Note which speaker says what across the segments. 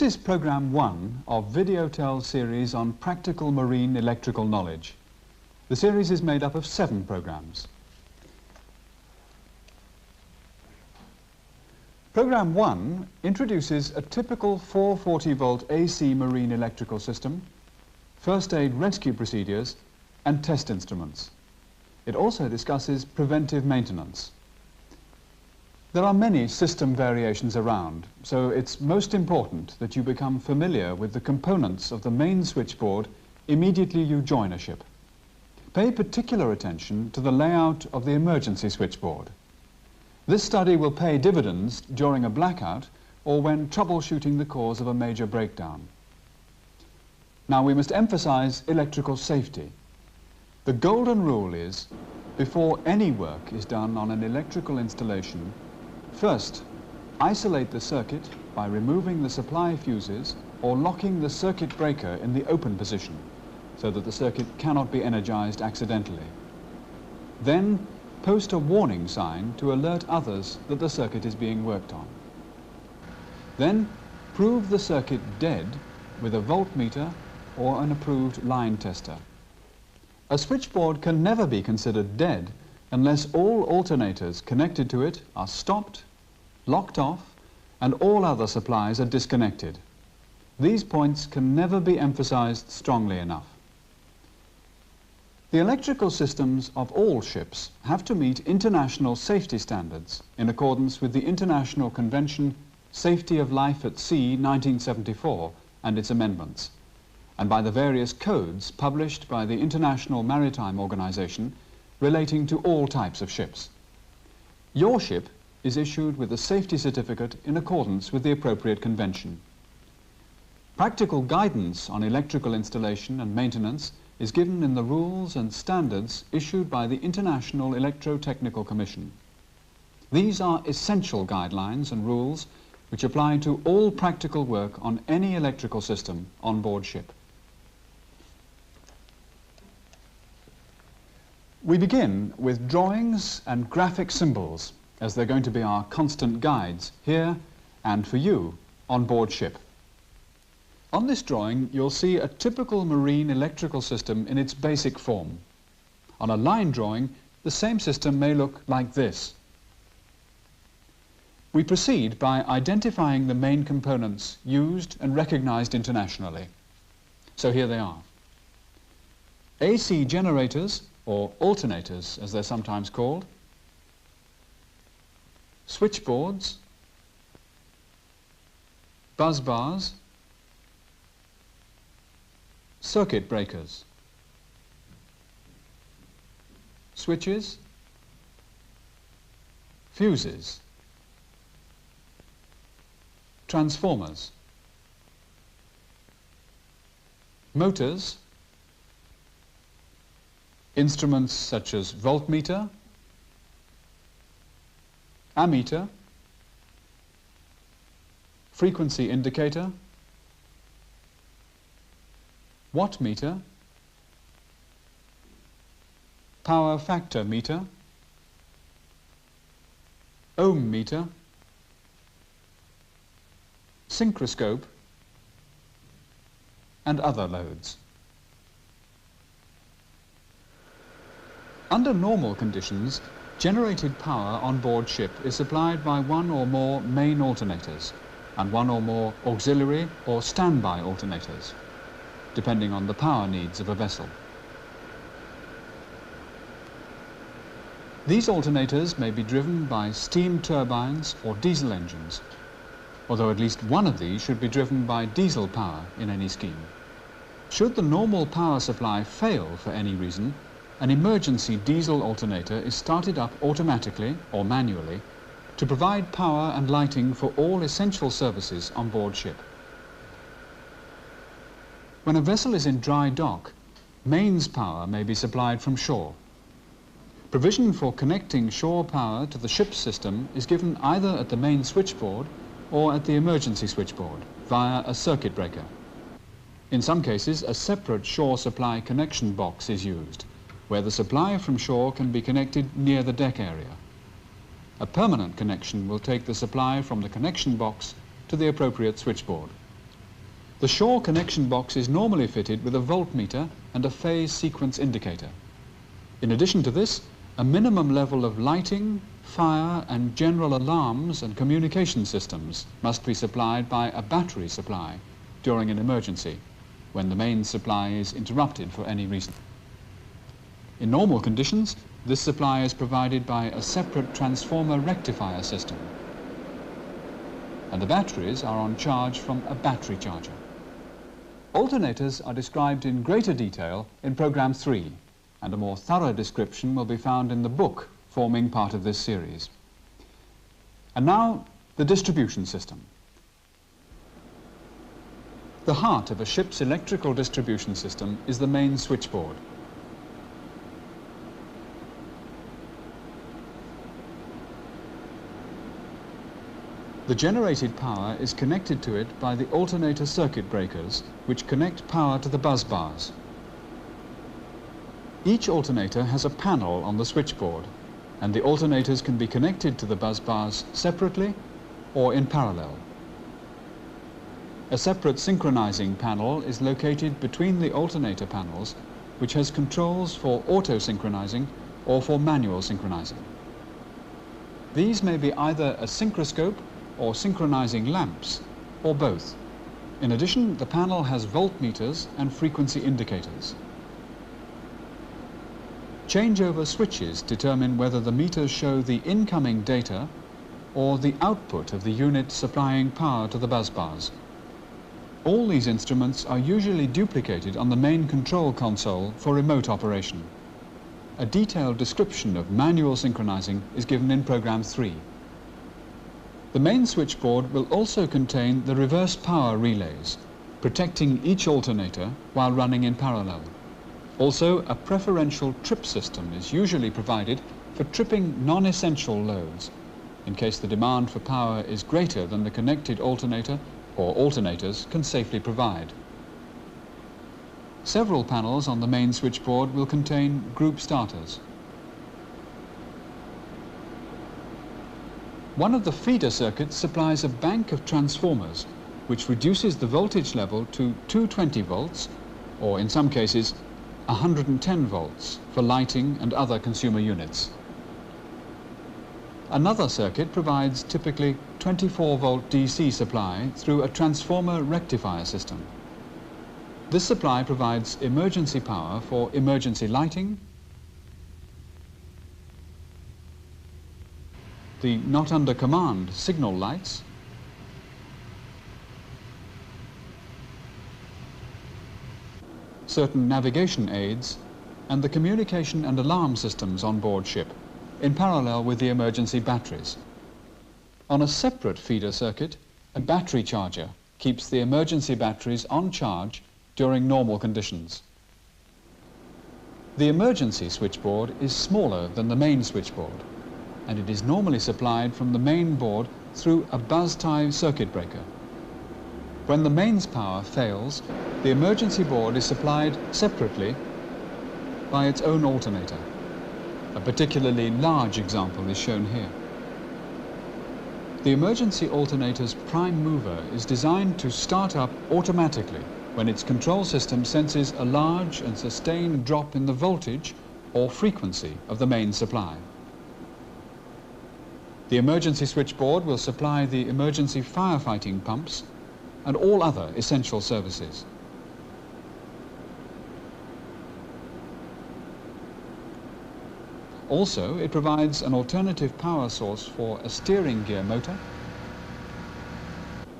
Speaker 1: This is Programme 1 of VideoTel series on practical marine electrical knowledge. The series is made up of 7 programmes. Programme 1 introduces a typical 440-volt AC marine electrical system, first aid rescue procedures and test instruments. It also discusses preventive maintenance. There are many system variations around, so it's most important that you become familiar with the components of the main switchboard immediately you join a ship. Pay particular attention to the layout of the emergency switchboard. This study will pay dividends during a blackout or when troubleshooting the cause of a major breakdown. Now we must emphasize electrical safety. The golden rule is, before any work is done on an electrical installation, first, isolate the circuit by removing the supply fuses or locking the circuit breaker in the open position so that the circuit cannot be energized accidentally. Then, post a warning sign to alert others that the circuit is being worked on. Then, prove the circuit dead with a voltmeter or an approved line tester. A switchboard can never be considered dead unless all alternators connected to it are stopped, locked off, and all other supplies are disconnected. These points can never be emphasized strongly enough. The electrical systems of all ships have to meet international safety standards in accordance with the International Convention Safety of Life at Sea 1974 and its amendments, and by the various codes published by the International Maritime Organization relating to all types of ships. Your ship is issued with a safety certificate in accordance with the appropriate convention. Practical guidance on electrical installation and maintenance is given in the rules and standards issued by the International Electrotechnical Commission. These are essential guidelines and rules which apply to all practical work on any electrical system on board ship. We begin with drawings and graphic symbols, as they're going to be our constant guides here and for you on board ship. On this drawing, you'll see a typical marine electrical system in its basic form. On a line drawing, the same system may look like this. We proceed by identifying the main components used and recognized internationally. So here they are. AC generators, or alternators as they're sometimes called, switchboards, buzz bars, circuit breakers, switches, fuses, transformers, motors, instruments such as voltmeter, ammeter, frequency indicator, wattmeter, power factor meter, ohm meter, synchroscope, and other loads. Under normal conditions, generated power on board ship is supplied by one or more main alternators and one or more auxiliary or standby alternators, depending on the power needs of a vessel. These alternators may be driven by steam turbines or diesel engines, although at least one of these should be driven by diesel power in any scheme. Should the normal power supply fail for any reason, an emergency diesel alternator is started up automatically or manually to provide power and lighting for all essential services on board ship. When a vessel is in dry dock, mains power may be supplied from shore. Provision for connecting shore power to the ship's system is given either at the main switchboard or at the emergency switchboard via a circuit breaker. In some cases, a separate shore supply connection box is used, where the supply from shore can be connected near the deck area. A permanent connection will take the supply from the connection box to the appropriate switchboard. The shore connection box is normally fitted with a voltmeter and a phase sequence indicator. In addition to this, a minimum level of lighting, fire and general alarms and communication systems must be supplied by a battery supply during an emergency, when the main supply is interrupted for any reason. In normal conditions, this supply is provided by a separate transformer rectifier system, and the batteries are on charge from a battery charger. Alternators are described in greater detail in Programme 3, and a more thorough description will be found in the book forming part of this series. And now, the distribution system. The heart of a ship's electrical distribution system is the main switchboard. The generated power is connected to it by the alternator circuit breakers, which connect power to the bus bars. Each alternator has a panel on the switchboard, and the alternators can be connected to the bus bars separately or in parallel. A separate synchronizing panel is located between the alternator panels, which has controls for auto-synchronizing or for manual synchronizing. These may be either a synchroscope or synchronizing lamps, or both. In addition, the panel has voltmeters and frequency indicators. Changeover switches determine whether the meters show the incoming data or the output of the unit supplying power to the bus bars. All these instruments are usually duplicated on the main control console for remote operation. A detailed description of manual synchronizing is given in Programme 3. The main switchboard will also contain the reverse power relays, protecting each alternator while running in parallel. Also, a preferential trip system is usually provided for tripping non-essential loads, in case the demand for power is greater than the connected alternator or alternators can safely provide. Several panels on the main switchboard will contain group starters. One of the feeder circuits supplies a bank of transformers, which reduces the voltage level to 220 volts, or in some cases 110 volts for lighting and other consumer units. Another circuit provides typically 24-volt DC supply through a transformer rectifier system. This supply provides emergency power for emergency lighting, the not under command signal lights, certain navigation aids, and the communication and alarm systems on board ship, in parallel with the emergency batteries. On a separate feeder circuit, a battery charger keeps the emergency batteries on charge during normal conditions. The emergency switchboard is smaller than the main switchboard, and it is normally supplied from the main board through a buzz-tie circuit breaker. When the mains power fails, the emergency board is supplied separately by its own alternator. A particularly large example is shown here. The emergency alternator's prime mover is designed to start up automatically when its control system senses a large and sustained drop in the voltage or frequency of the main supply. The emergency switchboard will supply the emergency firefighting pumps and all other essential services. Also, it provides an alternative power source for a steering gear motor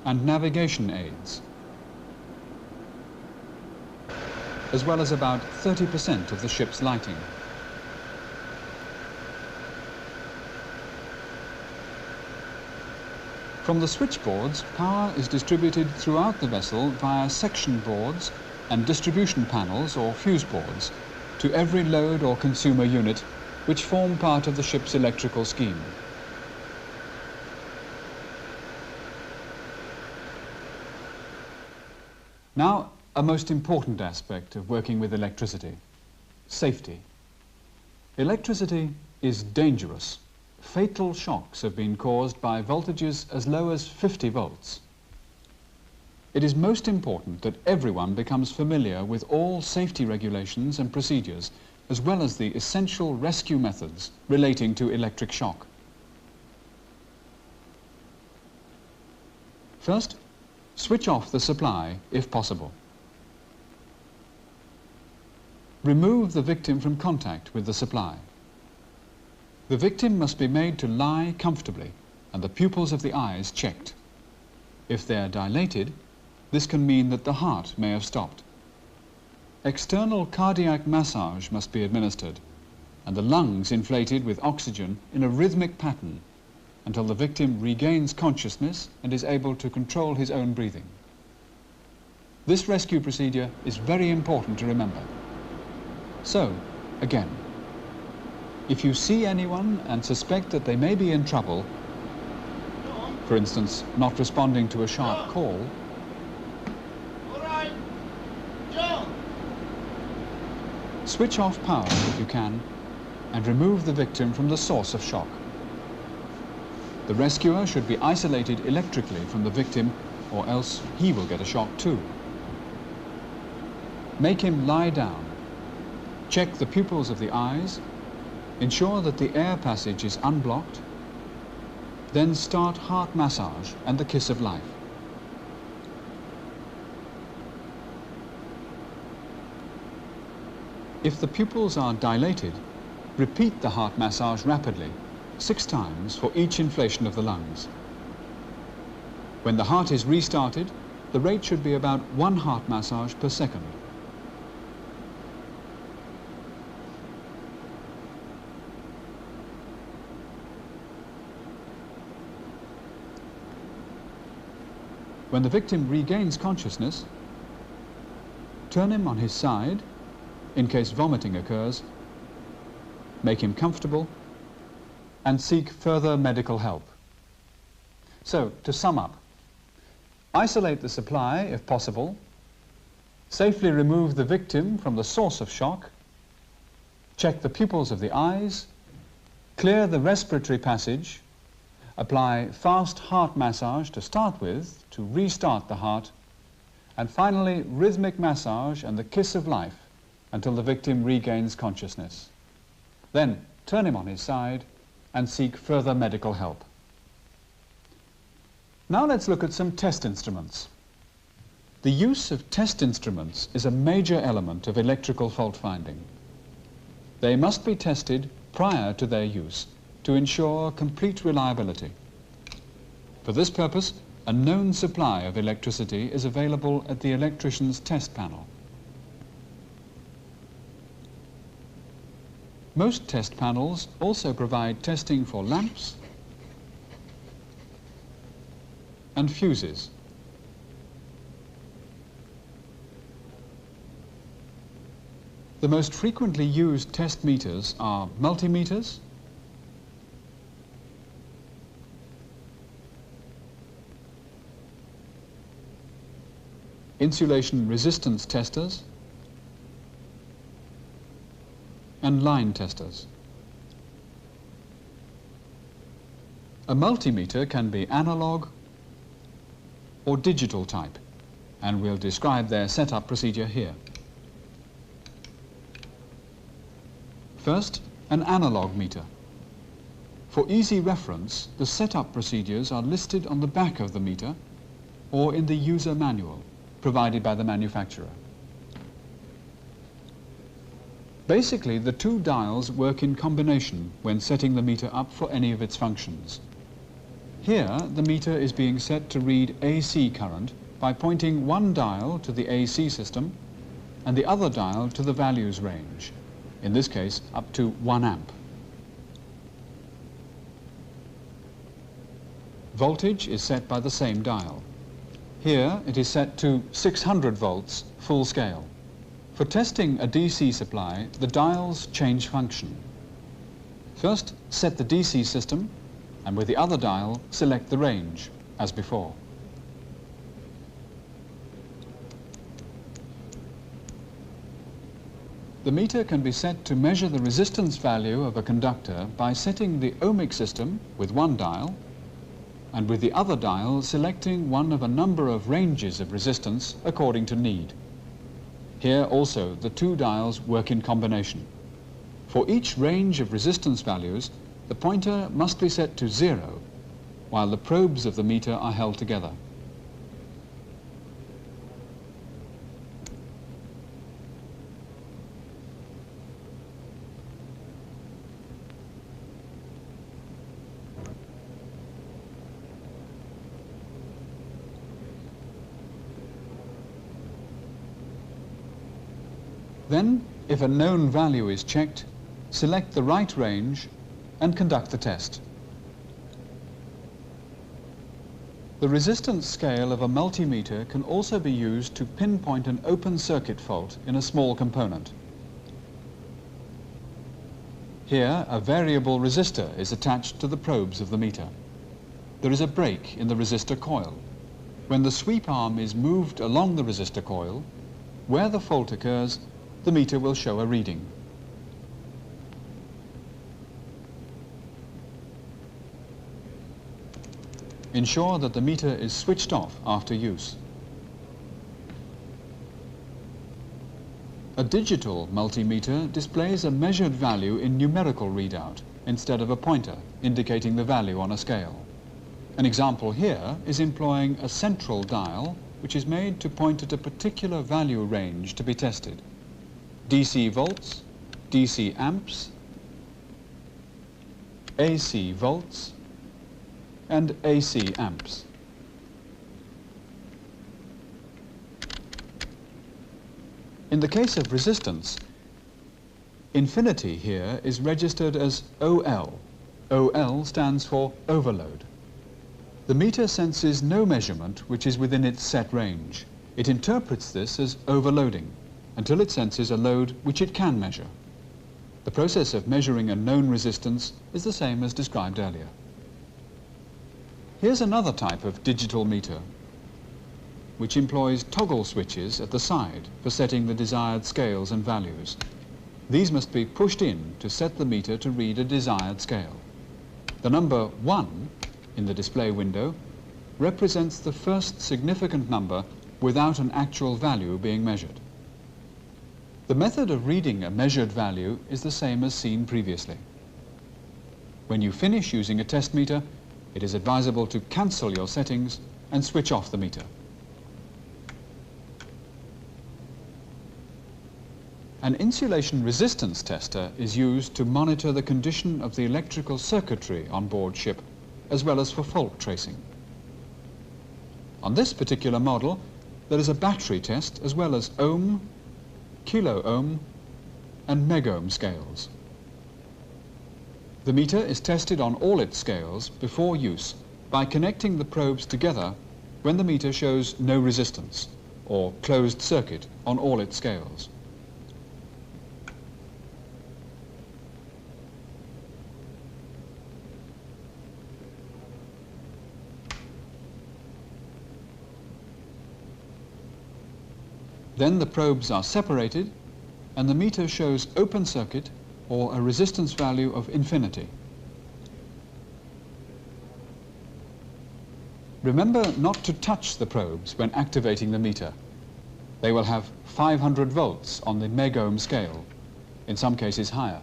Speaker 1: and navigation aids, as well as about 30% of the ship's lighting. From the switchboards, power is distributed throughout the vessel via section boards and distribution panels or fuse boards to every load or consumer unit which form part of the ship's electrical scheme. Now, a most important aspect of working with electricity: safety. Electricity is dangerous. Fatal shocks have been caused by voltages as low as 50 volts. it is most important that everyone becomes familiar with all safety regulations and procedures, as well as the essential rescue methods relating to electric shock. First, switch off the supply if possible. Remove the victim from contact with the supply. The victim must be made to lie comfortably and the pupils of the eyes checked. If they are dilated, this can mean that the heart may have stopped. External cardiac massage must be administered and the lungs inflated with oxygen in a rhythmic pattern until the victim regains consciousness and is able to control his own breathing. This rescue procedure is very important to remember. So, again, if you see anyone and suspect that they may be in trouble, for instance, not responding to a sharp call, switch off power if you can and remove the victim from the source of shock. The rescuer should be isolated electrically from the victim or else he will get a shock too. Make him lie down. Check the pupils of the eyes. Ensure that the air passage is unblocked. Then start heart massage and the kiss of life. If the pupils are dilated, repeat the heart massage rapidly, 6 times for each inflation of the lungs. When the heart is restarted, the rate should be about 1 heart massage per second. When the victim regains consciousness, turn him on his side in case vomiting occurs, make him comfortable, and seek further medical help. So, to sum up, isolate the supply if possible, safely remove the victim from the source of shock, check the pupils of the eyes, clear the respiratory passage, apply fast heart massage to start with to restart the heart, and finally rhythmic massage and the kiss of life until the victim regains consciousness. Then turn him on his side and seek further medical help. Now let's look at some test instruments. The use of test instruments is a major element of electrical fault finding. They must be tested prior to their use to ensure complete reliability. For this purpose, a known supply of electricity is available at the electrician's test panel. Most test panels also provide testing for lamps and fuses. The most frequently used test meters are multimeters, insulation resistance testers, and line testers. A multimeter can be analog or digital type, and we'll describe their setup procedure here. First, an analog meter. For easy reference, the setup procedures are listed on the back of the meter or in the user manual provided by the manufacturer. Basically, the 2 dials work in combination when setting the meter up for any of its functions. Here, the meter is being set to read AC current by pointing one dial to the AC system and the other dial to the values range, in this case up to 1 amp. Voltage is set by the same dial. Here it is set to 600 volts full scale. For testing a DC supply, the dials change function. First, set the DC system, and with the other dial, select the range, as before. The meter can be set to measure the resistance value of a conductor by setting the ohmic system with one dial and with the other dial selecting one of a number of ranges of resistance according to need. Here also the two dials work in combination. For each range of resistance values, the pointer must be set to 0, while the probes of the meter are held together. Then, if a known value is checked, select the right range and conduct the test. The resistance scale of a multimeter can also be used to pinpoint an open circuit fault in a small component. Here, a variable resistor is attached to the probes of the meter. There is a break in the resistor coil. When the sweep arm is moved along the resistor coil, where the fault occurs, the meter will show a reading. Ensure that the meter is switched off after use. A digital multimeter displays a measured value in numerical readout instead of a pointer indicating the value on a scale. An example here is employing a central dial which is made to point at a particular value range to be tested. DC volts, DC amps, AC volts, and AC amps. In the case of resistance, infinity here is registered as OL. OL stands for overload. The meter senses no measurement which is within its set range. It interprets this as overloading until it senses a load which it can measure. The process of measuring a known resistance is the same as described earlier. Here's another type of digital meter, which employs toggle switches at the side for setting the desired scales and values. These must be pushed in to set the meter to read a desired scale. The number 1 in the display window represents the first significant number without an actual value being measured. The method of reading a measured value is the same as seen previously. When you finish using a test meter, it is advisable to cancel your settings and switch off the meter. An insulation resistance tester is used to monitor the condition of the electrical circuitry on board ship, as well as for fault tracing. On this particular model, there is a battery test as well as ohm, kilo-ohm, and megohm scales. The meter is tested on all its scales before use by connecting the probes together when the meter shows no resistance or closed circuit on all its scales. Then the probes are separated and the meter shows open circuit or a resistance value of infinity. Remember not to touch the probes when activating the meter. They will have 500 volts on the megohm scale, in some cases higher.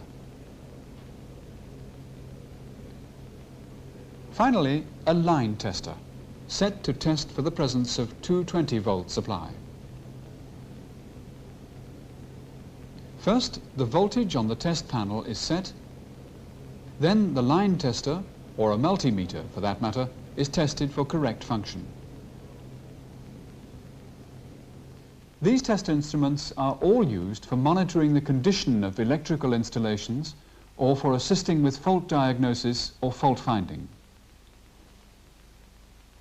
Speaker 1: Finally, a line tester, set to test for the presence of 220-volt supply. First, the voltage on the test panel is set. Then the line tester, or a multimeter for that matter, is tested for correct function. These test instruments are all used for monitoring the condition of electrical installations or for assisting with fault diagnosis or fault finding.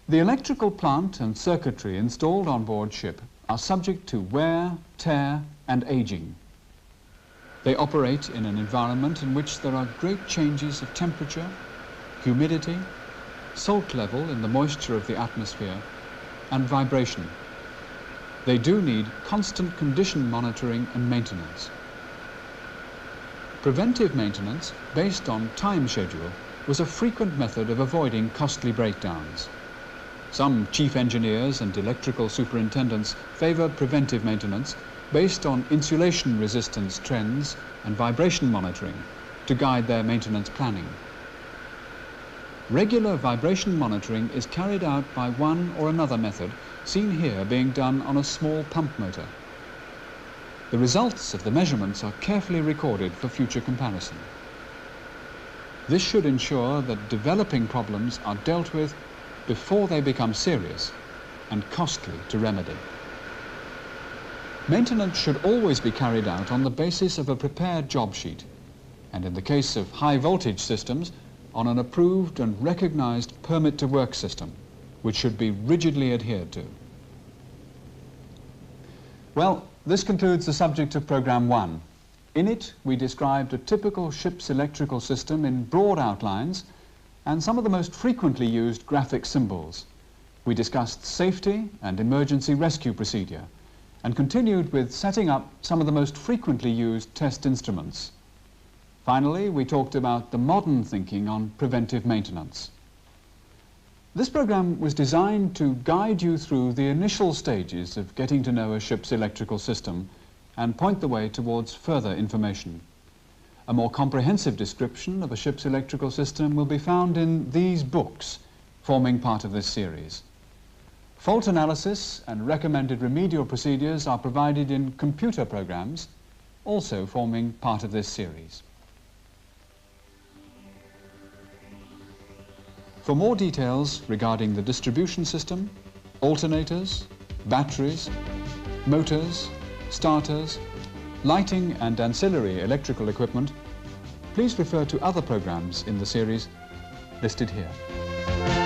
Speaker 1: The electrical plant and circuitry installed on board ship are subject to wear, tear, and aging. They operate in an environment in which there are great changes of temperature, humidity, salt level in the moisture of the atmosphere, and vibration. They do need constant condition monitoring and maintenance. Preventive maintenance, based on time schedule, was a frequent method of avoiding costly breakdowns. Some chief engineers and electrical superintendents favour preventive maintenance based on insulation resistance trends and vibration monitoring to guide their maintenance planning. Regular vibration monitoring is carried out by one or another method, seen here being done on a small pump motor. The results of the measurements are carefully recorded for future comparison. This should ensure that developing problems are dealt with before they become serious and costly to remedy. Maintenance should always be carried out on the basis of a prepared job sheet, and in the case of high voltage systems, on an approved and recognized permit to work system, which should be rigidly adhered to. Well, this concludes the subject of Programme 1. In it, we described a typical ship's electrical system in broad outlines and some of the most frequently used graphic symbols. We discussed safety and emergency rescue procedure and continued with setting up some of the most frequently used test instruments. Finally, we talked about the modern thinking on preventive maintenance. This programme was designed to guide you through the initial stages of getting to know a ship's electrical system and point the way towards further information. A more comprehensive description of a ship's electrical system will be found in these books, forming part of this series. Fault analysis and recommended remedial procedures are provided in computer programs, also forming part of this series. For more details regarding the distribution system, alternators, batteries, motors, starters, lighting and ancillary electrical equipment, please refer to other programs in the series listed here.